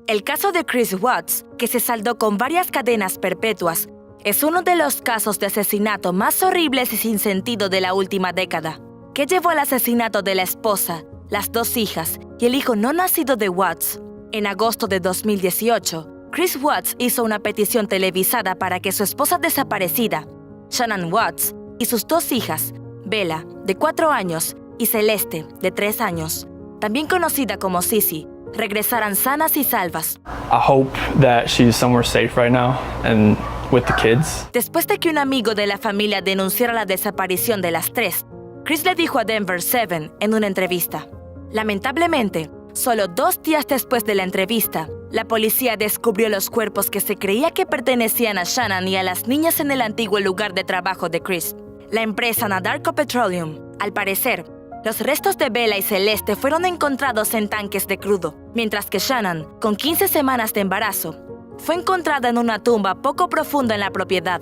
El caso de Chris Watts, que se saldó con varias cadenas perpetuas, es uno de los casos de asesinato más horribles y sin sentido de la última década, que llevó al asesinato de la esposa, las 2 hijas y el hijo no nacido de Watts. En agosto de 2018, Chris Watts hizo una petición televisada para que su esposa desaparecida, Shannon Watts, y sus 2 hijas, Bella, de 4 años, y Celeste, de 3 años, también conocida como Sissy, regresaran sanas y salvas. I hope that she's somewhere safe right now and with the kids. Después de que un amigo de la familia denunciara la desaparición de las 3, Chris le dijo a Denver 7 en una entrevista. Lamentablemente, solo 2 días después de la entrevista, la policía descubrió los cuerpos que se creía que pertenecían a Shannon y a las niñas en el antiguo lugar de trabajo de Chris, la empresa Anadarko Petroleum. Al parecer, los restos de Bella y Celeste fueron encontrados en tanques de crudo, mientras que Shannon, con 15 semanas de embarazo, fue encontrada en una tumba poco profunda en la propiedad.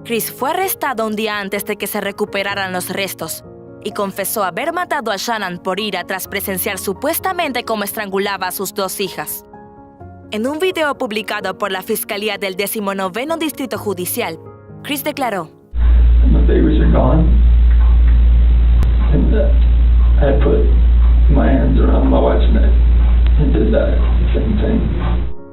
Chris fue arrestado un día antes de que se recuperaran los restos y confesó haber matado a Shannon por ira tras presenciar supuestamente cómo estrangulaba a sus 2 hijas. En un video publicado por la Fiscalía del 19º Distrito Judicial, Chris declaró: My babies are gone, and I put my hands around my wife's neck and did that same thing.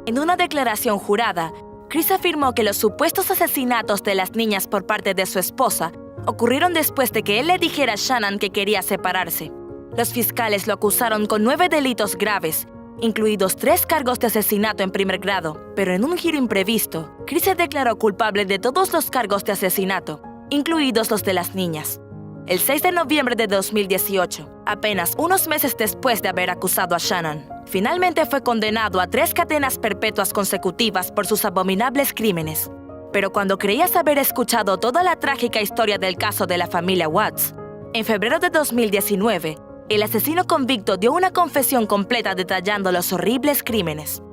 En una declaración jurada, Chris afirmó que los supuestos asesinatos de las niñas por parte de su esposa ocurrieron después de que él le dijera a Shannon que quería separarse. Los fiscales lo acusaron con 9 delitos graves, incluidos 3 cargos de asesinato en primer grado, pero en un giro imprevisto, Chris se declaró culpable de todos los cargos de asesinato, incluidos los de las niñas. El 6 de noviembre de 2018, apenas unos meses después de haber acusado a Shannon, finalmente fue condenado a 3 cadenas perpetuas consecutivas por sus abominables crímenes. Pero cuando creías haber escuchado toda la trágica historia del caso de la familia Watts, en febrero de 2019, el asesino convicto dio una confesión completa detallando los horribles crímenes.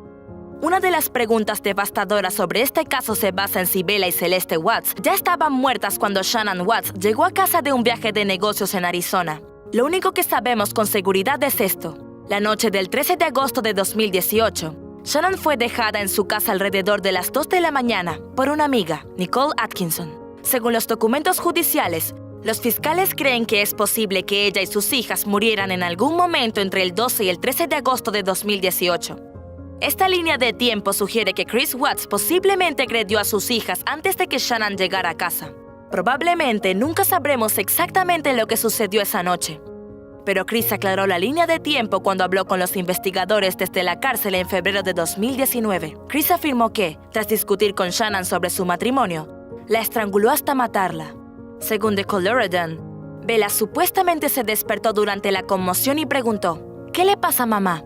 Una de las preguntas devastadoras sobre este caso se basa en si Bella y Celeste Watts ya estaban muertas cuando Shannon Watts llegó a casa de un viaje de negocios en Arizona. Lo único que sabemos con seguridad es esto. La noche del 13 de agosto de 2018, Shannon fue dejada en su casa alrededor de las 2 de la mañana por una amiga, Nicole Atkinson. Según los documentos judiciales, los fiscales creen que es posible que ella y sus hijas murieran en algún momento entre el 12 y el 13 de agosto de 2018. Esta línea de tiempo sugiere que Chris Watts posiblemente agredió a sus hijas antes de que Shannon llegara a casa. Probablemente nunca sabremos exactamente lo que sucedió esa noche. Pero Chris aclaró la línea de tiempo cuando habló con los investigadores desde la cárcel en febrero de 2019. Chris afirmó que, tras discutir con Shannon sobre su matrimonio, la estranguló hasta matarla. Según The Colorado, Bella supuestamente se despertó durante la conmoción y preguntó: ¿Qué le pasa, mamá?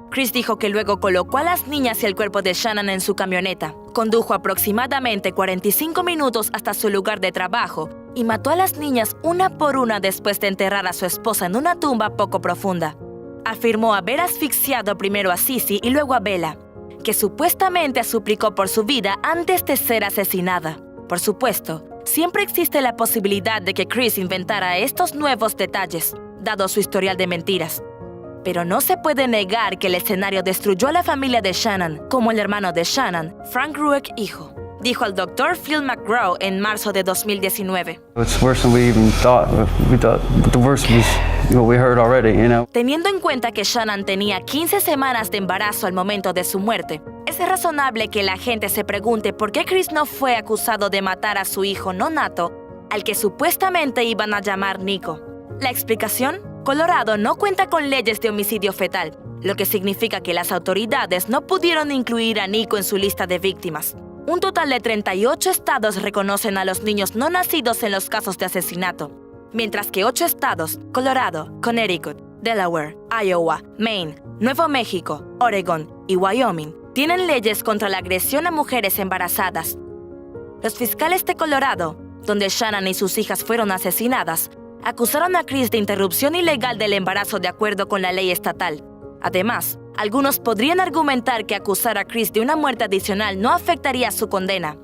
Chris dijo que luego colocó a las niñas y el cuerpo de Shannon en su camioneta, condujo aproximadamente 45 minutos hasta su lugar de trabajo y mató a las niñas una por una después de enterrar a su esposa en una tumba poco profunda. Afirmó haber asfixiado primero a Sissy y luego a Bella, que supuestamente suplicó por su vida antes de ser asesinada. Por supuesto, siempre existe la posibilidad de que Chris inventara estos nuevos detalles, dado su historial de mentiras. Pero no se puede negar que el escenario destruyó a la familia de Shannon, como el hermano de Shannon, Frank Rueck, hijo, dijo el Dr. Phil McGraw en marzo de 2019. It's worse than we even thought. We thought the worst was what we heard already, you know. Teniendo en cuenta que Shannon tenía 15 semanas de embarazo al momento de su muerte, es razonable que la gente se pregunte por qué Chris no fue acusado de matar a su hijo no nato, al que supuestamente iban a llamar Nico. La explicación: Colorado no cuenta con leyes de homicidio fetal, lo que significa que las autoridades no pudieron incluir a Nico en su lista de víctimas. Un total de 38 estados reconocen a los niños no nacidos en los casos de asesinato, mientras que 8 estados, Colorado, Connecticut, Delaware, Iowa, Maine, Nuevo México, Oregon y Wyoming, tienen leyes contra la agresión a mujeres embarazadas. Los fiscales de Colorado, donde Shannon y sus hijas fueron asesinadas, acusaron a Chris de interrupción ilegal del embarazo de acuerdo con la ley estatal. Además, algunos podrían argumentar que acusar a Chris de una muerte adicional no afectaría su condena,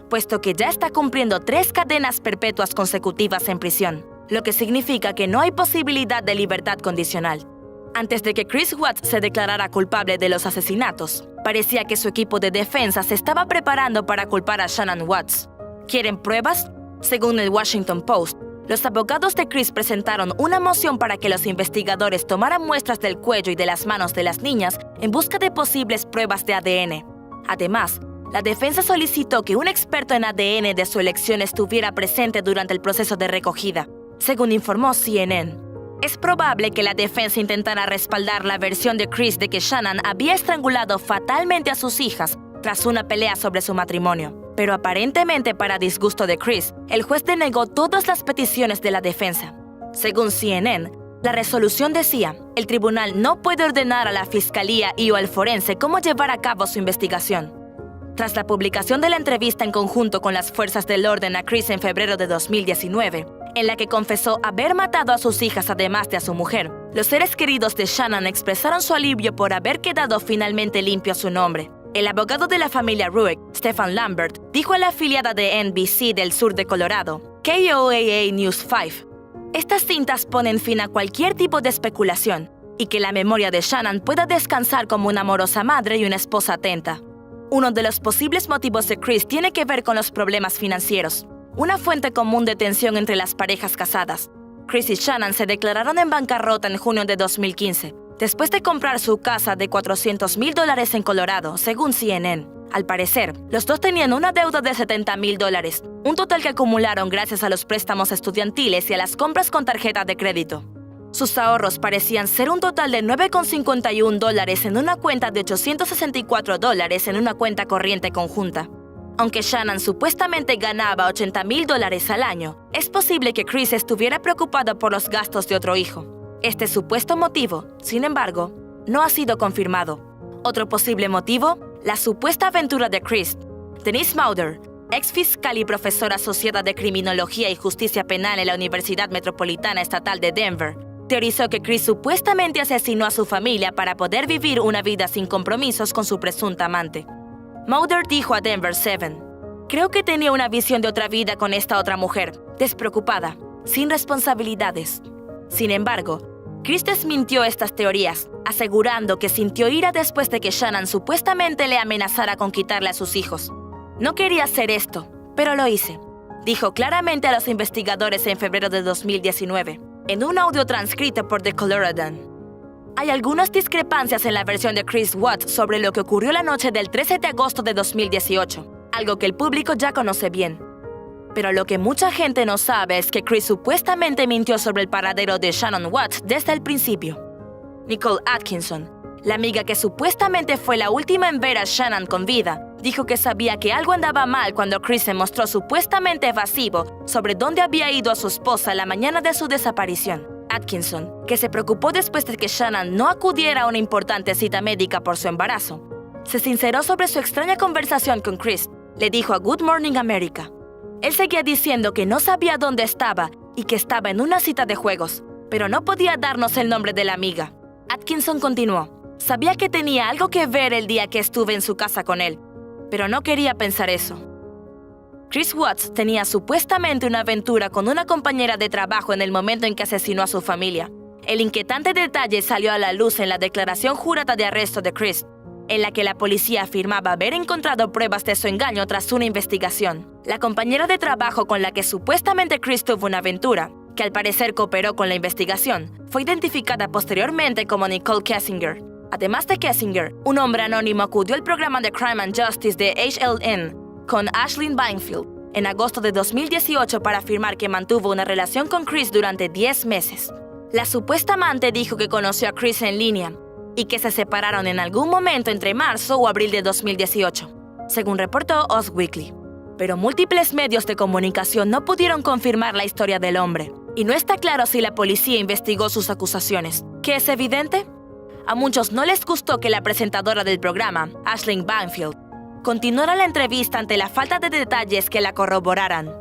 puesto que ya está cumpliendo 3 cadenas perpetuas consecutivas en prisión, lo que significa que no hay posibilidad de libertad condicional. Antes de que Chris Watts se declarara culpable de los asesinatos, parecía que su equipo de defensa se estaba preparando para culpar a Shannon Watts. ¿Quieren pruebas? Según el Washington Post, los abogados de Chris presentaron una moción para que los investigadores tomaran muestras del cuello y de las manos de las niñas en busca de posibles pruebas de ADN. Además, la defensa solicitó que un experto en ADN de su elección estuviera presente durante el proceso de recogida. Según informó CNN, es probable que la defensa intentara respaldar la versión de Chris de que Shannon había estrangulado fatalmente a sus hijas tras una pelea sobre su matrimonio. Pero aparentemente, para disgusto de Chris, el juez denegó todas las peticiones de la defensa. Según CNN, la resolución decía, el tribunal no puede ordenar a la fiscalía y o al forense cómo llevar a cabo su investigación. Tras la publicación de la entrevista en conjunto con las fuerzas del orden a Chris en febrero de 2019, en la que confesó haber matado a sus hijas además de a su mujer, los seres queridos de Shannon expresaron su alivio por haber quedado finalmente limpio su nombre. El abogado de la familia Rueck, Stephen Lambert, dijo a la afiliada de NBC del sur de Colorado, KOAA News 5, estas cintas ponen fin a cualquier tipo de especulación y que la memoria de Shannon pueda descansar como una amorosa madre y una esposa atenta. Uno de los posibles motivos de Chris tiene que ver con los problemas financieros, una fuente común de tensión entre las parejas casadas. Chris y Shannon se declararon en bancarrota en junio de 2015, después de comprar su casa de $400,000 en Colorado, según CNN. Al parecer, los dos tenían una deuda de $70,000, un total que acumularon gracias a los préstamos estudiantiles y a las compras con tarjeta de crédito. Sus ahorros parecían ser un total de $9,51 en una cuenta de $864 en una cuenta corriente conjunta. Aunque Shannon supuestamente ganaba $80,000 al año, es posible que Chris estuviera preocupado por los gastos de otro hijo. Este supuesto motivo, sin embargo, no ha sido confirmado. Otro posible motivo, la supuesta aventura de Chris. Denise Mauder, ex fiscal y profesora asociada de Criminología y Justicia Penal en la Universidad Metropolitana Estatal de Denver, teorizó que Chris supuestamente asesinó a su familia para poder vivir una vida sin compromisos con su presunta amante. Mauder dijo a Denver 7, creo que tenía una visión de otra vida con esta otra mujer, despreocupada, sin responsabilidades. Sin embargo, Chris desmintió estas teorías, asegurando que sintió ira después de que Shannon supuestamente le amenazara con quitarle a sus hijos. No quería hacer esto, pero lo hice, dijo claramente a los investigadores en febrero de 2019, en un audio transcrito por The Coloradan. Hay algunas discrepancias en la versión de Chris Watts sobre lo que ocurrió la noche del 13 de agosto de 2018, algo que el público ya conoce bien. Pero lo que mucha gente no sabe es que Chris supuestamente mintió sobre el paradero de Shannon Watts desde el principio. Nicole Atkinson, la amiga que supuestamente fue la última en ver a Shannon con vida, dijo que sabía que algo andaba mal cuando Chris se mostró supuestamente evasivo sobre dónde había ido a su esposa la mañana de su desaparición. Atkinson, que se preocupó después de que Shannon no acudiera a una importante cita médica por su embarazo, se sinceró sobre su extraña conversación con Chris. Le dijo a Good Morning America. Él seguía diciendo que no sabía dónde estaba y que estaba en una cita de juegos, pero no podía darnos el nombre de la amiga. Atkinson continuó. Sabía que tenía algo que ver el día que estuve en su casa con él, pero no quería pensar eso. Chris Watts tenía supuestamente una aventura con una compañera de trabajo en el momento en que asesinó a su familia. El inquietante detalle salió a la luz en la declaración jurada de arresto de Chris, en la que la policía afirmaba haber encontrado pruebas de su engaño tras una investigación. La compañera de trabajo con la que supuestamente Chris tuvo una aventura, que al parecer cooperó con la investigación, fue identificada posteriormente como Nicole Kessinger. Además de Kessinger, un hombre anónimo acudió al programa de Crime and Justice de HLN con Ashlyn Banfield en agosto de 2018 para afirmar que mantuvo una relación con Chris durante 10 meses. La supuesta amante dijo que conoció a Chris en línea y que se separaron en algún momento entre marzo o abril de 2018, según reportó Us Weekly. Pero múltiples medios de comunicación no pudieron confirmar la historia del hombre, y no está claro si la policía investigó sus acusaciones. ¿Qué es evidente? A muchos no les gustó que la presentadora del programa, Ashlyn Banfield, continuara la entrevista ante la falta de detalles que la corroboraran.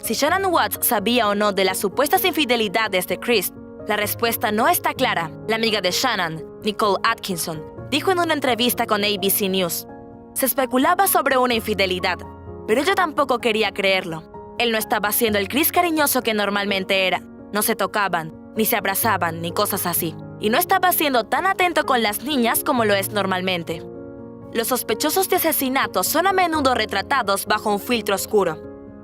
Si Shannon Watts sabía o no de las supuestas infidelidades de Chris, la respuesta no está clara. La amiga de Shannon, Nicole Atkinson, dijo en una entrevista con ABC News. Se especulaba sobre una infidelidad, pero ella tampoco quería creerlo. Él no estaba siendo el Chris cariñoso que normalmente era. No se tocaban, ni se abrazaban, ni cosas así. y no estaba siendo tan atento con las niñas como lo es normalmente. Los sospechosos de asesinato son a menudo retratados bajo un filtro oscuro,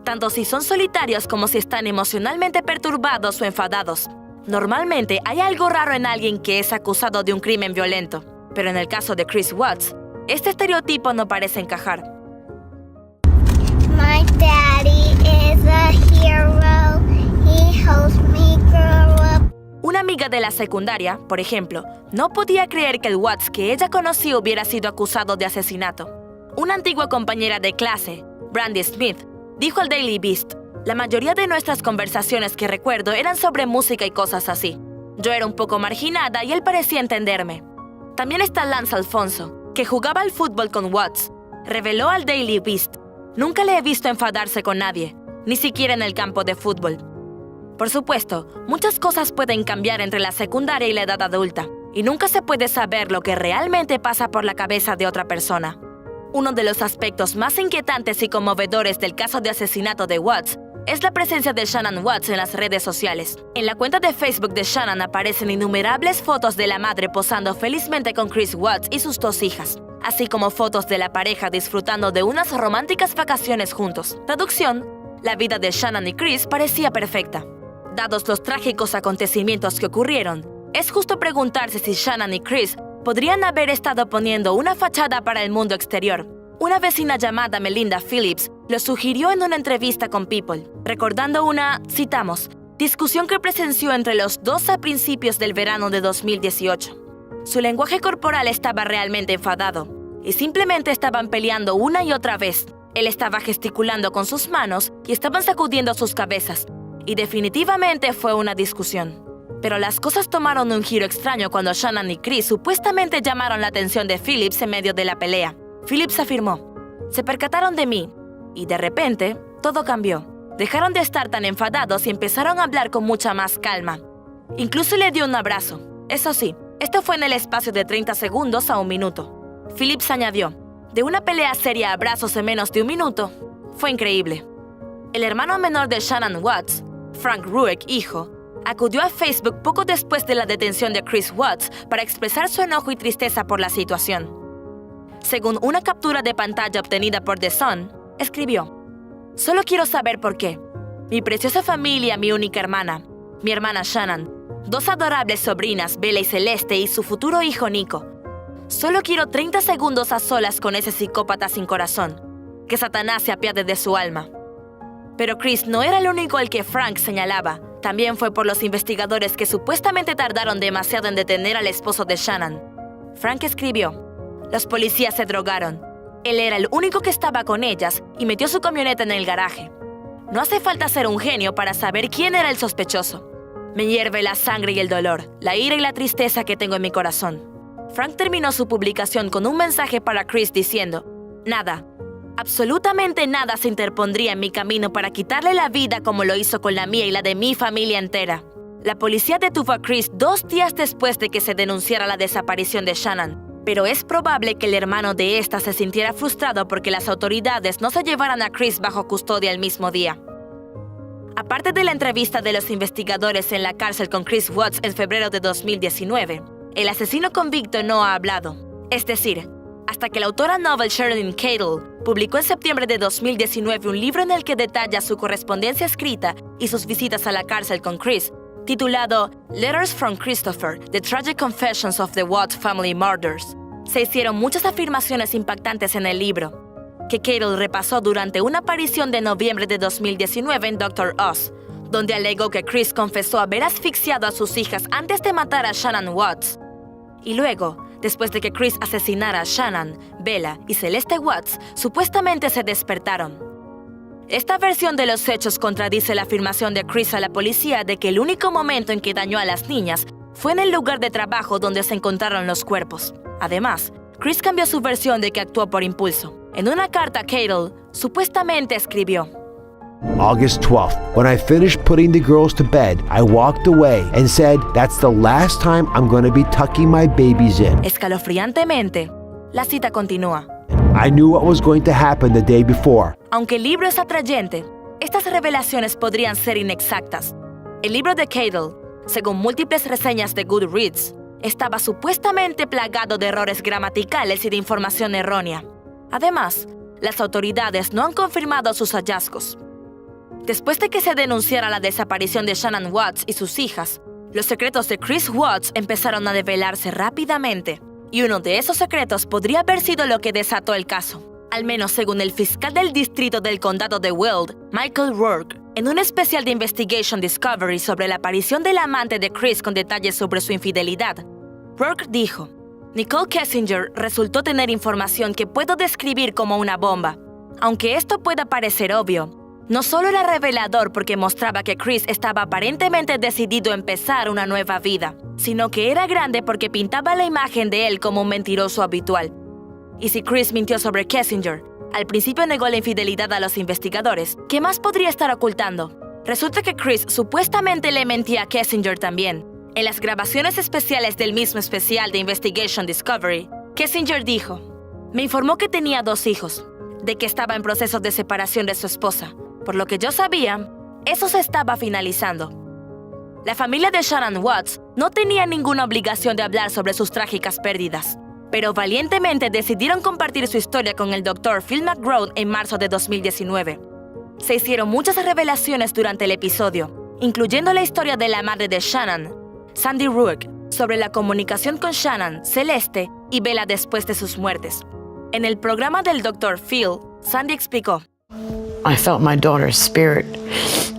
tanto si son solitarios como si están emocionalmente perturbados o enfadados. Normalmente hay algo raro en alguien que es acusado de un crimen violento, pero en el caso de Chris Watts, este estereotipo no parece encajar. My daddy is a hero. He helps me grow up. Una amiga de la secundaria, por ejemplo, no podía creer que el Watts que ella conocía hubiera sido acusado de asesinato. Una antigua compañera de clase, Brandy Smith, dijo al Daily Beast: la mayoría de nuestras conversaciones que recuerdo eran sobre música y cosas así. Yo era un poco marginada y él parecía entenderme. También está Lance Alfonso, que jugaba al fútbol con Watts. Reveló al Daily Beast: nunca le he visto enfadarse con nadie, ni siquiera en el campo de fútbol. Por supuesto, muchas cosas pueden cambiar entre la secundaria y la edad adulta, y nunca se puede saber lo que realmente pasa por la cabeza de otra persona. Uno de los aspectos más inquietantes y conmovedores del caso de asesinato de Watts es la presencia de Shannon Watts en las redes sociales. En la cuenta de Facebook de Shannon aparecen innumerables fotos de la madre posando felizmente con Chris Watts y sus 2 hijas, así como fotos de la pareja disfrutando de unas románticas vacaciones juntos. Traducción: la vida de Shannon y Chris parecía perfecta. Dados los trágicos acontecimientos que ocurrieron, es justo preguntarse si Shannon y Chris podrían haber estado poniendo una fachada para el mundo exterior. Una vecina llamada Melinda Phillips lo sugirió en una entrevista con People, recordando una, citamos, discusión que presenció entre los 2 a principios del verano de 2018. Su lenguaje corporal estaba realmente enfadado, y simplemente estaban peleando una y otra vez. Él estaba gesticulando con sus manos y estaban sacudiendo sus cabezas, y definitivamente fue una discusión. Pero las cosas tomaron un giro extraño cuando Shannon y Chris supuestamente llamaron la atención de Phillips en medio de la pelea. Phillips afirmó: se percataron de mí, y de repente, todo cambió. Dejaron de estar tan enfadados y empezaron a hablar con mucha más calma. Incluso le dio un abrazo. Eso sí, esto fue en el espacio de 30 segundos a 1 minuto. Phillips añadió: de una pelea seria a abrazos en menos de 1 minuto. Fue increíble. El hermano menor de Shannon Watts, Frank Rueck, hijo, acudió a Facebook poco después de la detención de Chris Watts para expresar su enojo y tristeza por la situación. Según una captura de pantalla obtenida por The Sun, escribió: solo quiero saber por qué. Mi preciosa familia, mi única hermana, mi hermana Shannon, 2 adorables sobrinas, Bella y Celeste, y su futuro hijo Nico. Solo quiero 30 segundos a solas con ese psicópata sin corazón. Que Satanás se apiade de su alma. Pero Chris no era el único al que Frank señalaba. También fue por los investigadores que supuestamente tardaron demasiado en detener al esposo de Shannon. Frank escribió: los policías se drogaron. Él era el único que estaba con ellas y metió su camioneta en el garaje. No hace falta ser un genio para saber quién era el sospechoso. Me hierve la sangre y el dolor, la ira y la tristeza que tengo en mi corazón. Frank terminó su publicación con un mensaje para Chris diciendo: nada, absolutamente nada se interpondría en mi camino para quitarle la vida como lo hizo con la mía y la de mi familia entera. La policía detuvo a Chris 2 días después de que se denunciara la desaparición de Shannon, pero es probable que el hermano de esta se sintiera frustrado porque las autoridades no se llevaran a Chris bajo custodia el mismo día. Aparte de la entrevista de los investigadores en la cárcel con Chris Watts en febrero de 2019, el asesino convicto no ha hablado. Es decir, hasta que la autora novel Sherilyn Cadle publicó en septiembre de 2019 un libro en el que detalla su correspondencia escrita y sus visitas a la cárcel con Chris, titulado Letters from Christopher, The Tragic Confessions of the Watts Family Murders. Se hicieron muchas afirmaciones impactantes en el libro, que Cadle repasó durante una aparición de noviembre de 2019 en Dr. Oz, donde alegó que Chris confesó haber asfixiado a sus hijas antes de matar a Shannon Watts. Y luego, después de que Chris asesinara a Shannon, Bella y Celeste Watts, supuestamente se despertaron. Esta versión de los hechos contradice la afirmación de Chris a la policía de que el único momento en que dañó a las niñas fue en el lugar de trabajo donde se encontraron los cuerpos. Además, Chris cambió su versión de que actuó por impulso. En una carta a Cadle, supuestamente escribió: August 12th, when I finished putting the girls to bed, I walked away and said, that's the last time I'm going to be tucking my babies in. Escalofriantemente, la cita continúa. I knew what was going to happen the day before. Aunque el libro es atrayente, estas revelaciones podrían ser inexactas. El libro de Cadle, según múltiples reseñas de Goodreads, estaba supuestamente plagado de errores gramaticales y de información errónea. Además, las autoridades no han confirmado sus hallazgos. Después de que se denunciara la desaparición de Shannon Watts y sus hijas, los secretos de Chris Watts empezaron a develarse rápidamente, y uno de esos secretos podría haber sido lo que desató el caso, al menos según el fiscal del distrito del condado de Weld, Michael Rourke, en un especial de Investigation Discovery sobre la aparición del amante de Chris con detalles sobre su infidelidad. Rourke dijo: Nicole Kessinger resultó tener información que puedo describir como una bomba. Aunque esto pueda parecer obvio, no solo era revelador porque mostraba que Chris estaba aparentemente decidido a empezar una nueva vida, sino que era grande porque pintaba la imagen de él como un mentiroso habitual. Y si Chris mintió sobre Kessinger, al principio negó la infidelidad a los investigadores, ¿qué más podría estar ocultando? Resulta que Chris supuestamente le mentía a Kessinger también. En las grabaciones especiales del mismo especial de Investigation Discovery, Kessinger dijo: me informó que tenía 2 hijos, de que estaba en proceso de separación de su esposa. Por lo que yo sabía, eso se estaba finalizando. La familia de Shannon Watts no tenía ninguna obligación de hablar sobre sus trágicas pérdidas, pero valientemente decidieron compartir su historia con el Dr. Phil McGraw en marzo de 2019. Se hicieron muchas revelaciones durante el episodio, incluyendo la historia de la madre de Shannon, Sandy Rourke, sobre la comunicación con Shannon, Celeste y Bella después de sus muertes. En el programa del Dr. Phil, Sandy explicó: I felt my daughter's spirit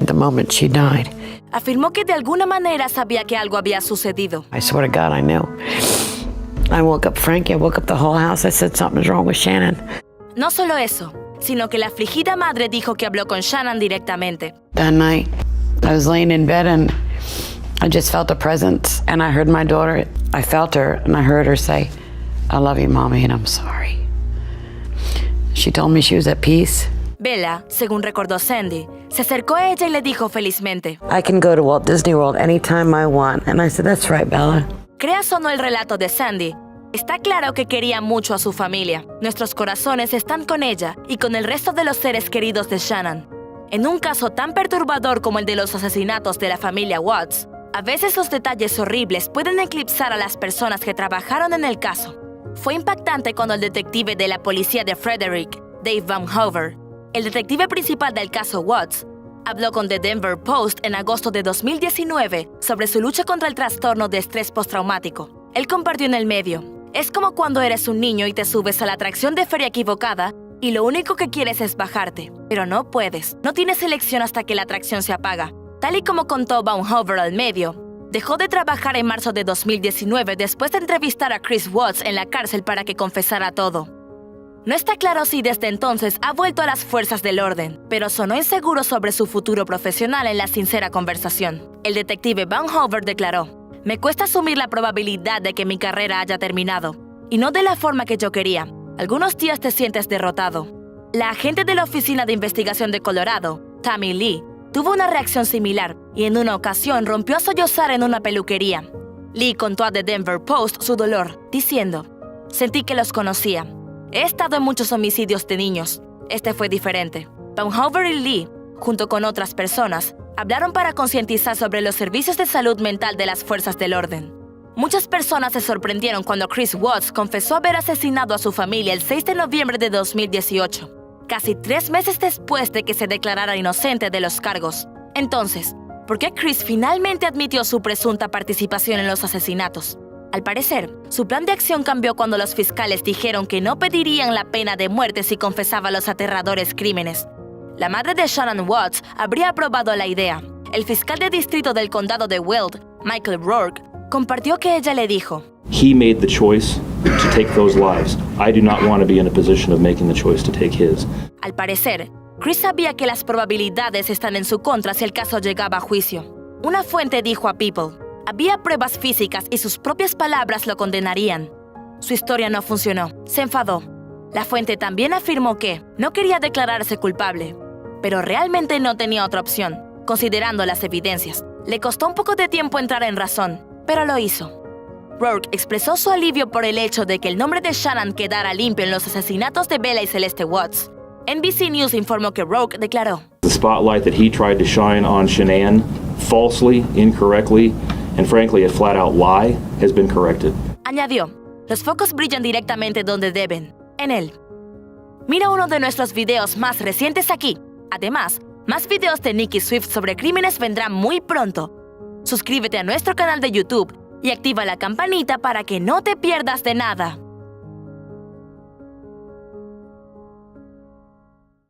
the moment she died. Afirmó que de alguna manera sabía que algo había sucedido. I swear to God, I knew. I woke up Frankie, I woke up the whole house. I said something's wrong with Shannon. No solo eso, sino que la afligida madre dijo que habló con Shannon directamente. That night, I was laying in bed and I just felt a presence and I heard my daughter. I felt her and I heard her say, I love you, Mommy, and I'm sorry. She told me she was at peace. Bella, según recordó Sandy, se acercó a ella y le dijo felizmente: I can go to Walt Disney World anytime I want. And I said, that's right, Bella. Creas o no el relato de Sandy, está claro que quería mucho a su familia. Nuestros corazones están con ella y con el resto de los seres queridos de Shannon. En un caso tan perturbador como el de los asesinatos de la familia Watts, a veces los detalles horribles pueden eclipsar a las personas que trabajaron en el caso. Fue impactante cuando el detective de la policía de Frederick, Dave Van Hoover, el detective principal del caso Watts, habló con The Denver Post en agosto de 2019 sobre su lucha contra el trastorno de estrés postraumático. Él compartió en el medio: es como cuando eres un niño y te subes a la atracción de feria equivocada y lo único que quieres es bajarte, pero no puedes. No tienes elección hasta que la atracción se apaga. Tal y como contó Van Hoover al medio, dejó de trabajar en marzo de 2019 después de entrevistar a Chris Watts en la cárcel para que confesara todo. No está claro si desde entonces ha vuelto a las fuerzas del orden, pero sonó inseguro sobre su futuro profesional en la sincera conversación. El detective Van Hoover declaró: me cuesta asumir la probabilidad de que mi carrera haya terminado, y no de la forma que yo quería. Algunos días te sientes derrotado. La agente de la Oficina de Investigación de Colorado, Tammy Lee, tuvo una reacción similar y en una ocasión rompió a sollozar en una peluquería. Lee contó a The Denver Post su dolor, diciendo: sentí que los conocía. He estado en muchos homicidios de niños. Este fue diferente. Van Hoover y Lee, junto con otras personas, hablaron para concientizar sobre los servicios de salud mental de las fuerzas del orden. Muchas personas se sorprendieron cuando Chris Watts confesó haber asesinado a su familia el 6 de noviembre de 2018, casi 3 meses después de que se declarara inocente de los cargos. Entonces, ¿por qué Chris finalmente admitió su presunta participación en los asesinatos? Al parecer, su plan de acción cambió cuando los fiscales dijeron que no pedirían la pena de muerte si confesaba los aterradores crímenes. La madre de Shannon Watts habría aprobado la idea. El fiscal de distrito del condado de Weld, Michael Rourke, compartió que ella le dijo: He made the choice to take those lives. I do not want to be in a position of making the choice to take his. Al parecer, Chris sabía que las probabilidades están en su contra si el caso llegaba a juicio. Una fuente dijo a People: había pruebas físicas y sus propias palabras lo condenarían. Su historia no funcionó. Se enfadó. La fuente también afirmó que no quería declararse culpable, pero realmente no tenía otra opción, considerando las evidencias. Le costó un poco de tiempo entrar en razón, pero lo hizo. Rourke expresó su alivio por el hecho de que el nombre de Shannon quedara limpio en los asesinatos de Bella y Celeste Watts. NBC News informó que Rourke declaró: The spotlight that he tried to shine on Shanann, falsely, incorrectly, And frankly, a flat-out lie has been corrected. Añadió, los focos brillan directamente donde deben, en él. Mira uno de nuestros videos más recientes aquí. Además, más videos de Nicki Swift sobre crímenes vendrán muy pronto. Suscríbete a nuestro canal de YouTube y activa la campanita para que no te pierdas de nada.